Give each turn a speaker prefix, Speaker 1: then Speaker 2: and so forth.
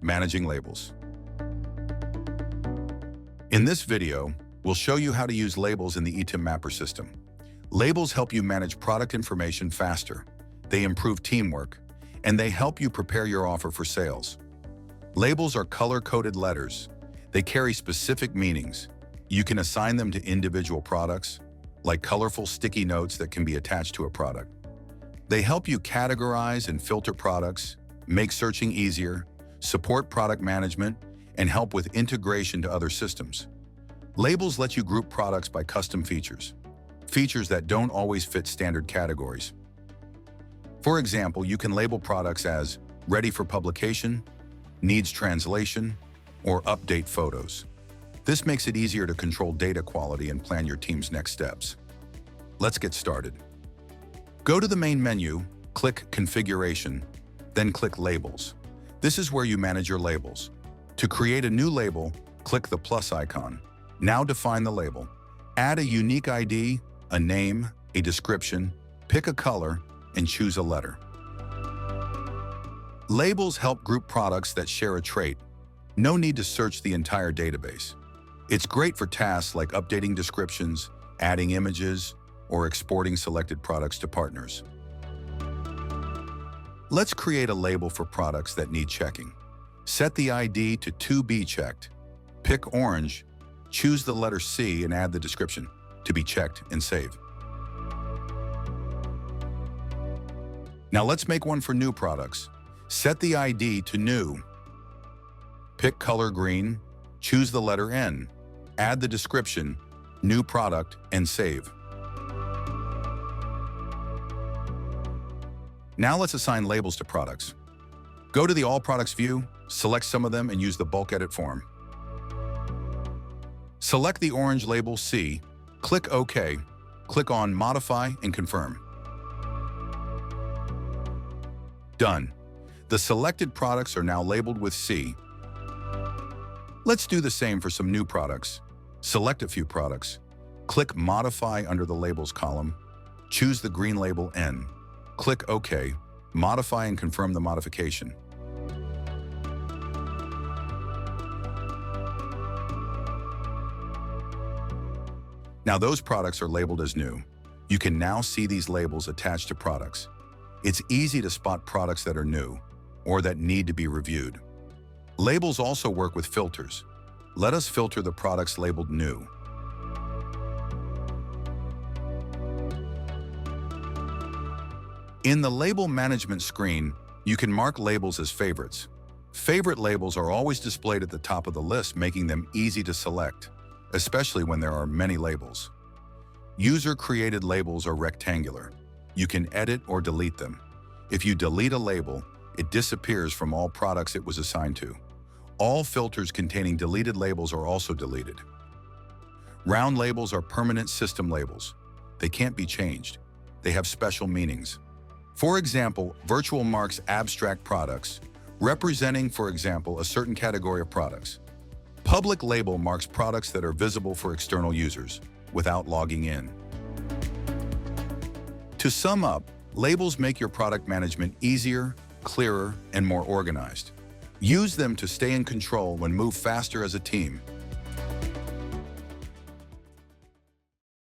Speaker 1: Managing labels. In this video, we'll show you how to use labels in the ETIM-Mapper system. Labels help you manage product information faster, they improve teamwork, and they help you prepare your offer for sales. Labels are color-coded letters. They carry specific meanings. You can assign them to individual products, like colorful sticky notes that can be attached to a product. They help you categorize and filter products, make searching easier, support product management, and help with integration to other systems. Labels let you group products by custom features that don't always fit standard categories. For example, you can label products as ready for publication, needs translation, or update photos. This makes it easier to control data quality and plan your team's next steps. Let's get started. Go to the main menu, click Configuration, then click Labels. This is where you manage your labels. To create a new label, click the plus icon. Now define the label. Add a unique ID, a name, a description, pick a color, and choose a letter. Labels help group products that share a trait. No need to search the entire database. It's great for tasks like updating descriptions, adding images, or exporting selected products to partners. Let's create a label for products that need checking. Set the ID to be checked. Pick orange, choose the letter C, and add the description, to be checked, and save. Now let's make one for new products. Set the ID to new. Pick color green, choose the letter N, add the description, new product, and save. Now let's assign labels to products. Go to the All Products view, select some of them, and use the bulk edit form. Select the orange label C, click OK, click on Modify and Confirm. Done. The selected products are now labeled with C. Let's do the same for some new products. Select a few products. Click Modify under the Labels column. Choose the green label N. Click OK, modify and confirm the modification. Now those products are labeled as new. You can now see these labels attached to products. It's easy to spot products that are new or that need to be reviewed. Labels also work with filters. Let us filter the products labeled new. In the Label Management screen, you can mark labels as favorites. Favorite labels are always displayed at the top of the list, making them easy to select, especially when there are many labels. User-created labels are rectangular. You can edit or delete them. If you delete a label, it disappears from all products it was assigned to. All filters containing deleted labels are also deleted. Round labels are permanent system labels. They can't be changed. They have special meanings. For example, virtual marks abstract products, representing, for example, a certain category of products. Public label marks products that are visible for external users without logging in. To sum up, labels make your product management easier, clearer, and more organized. Use them to stay in control and move faster as a team.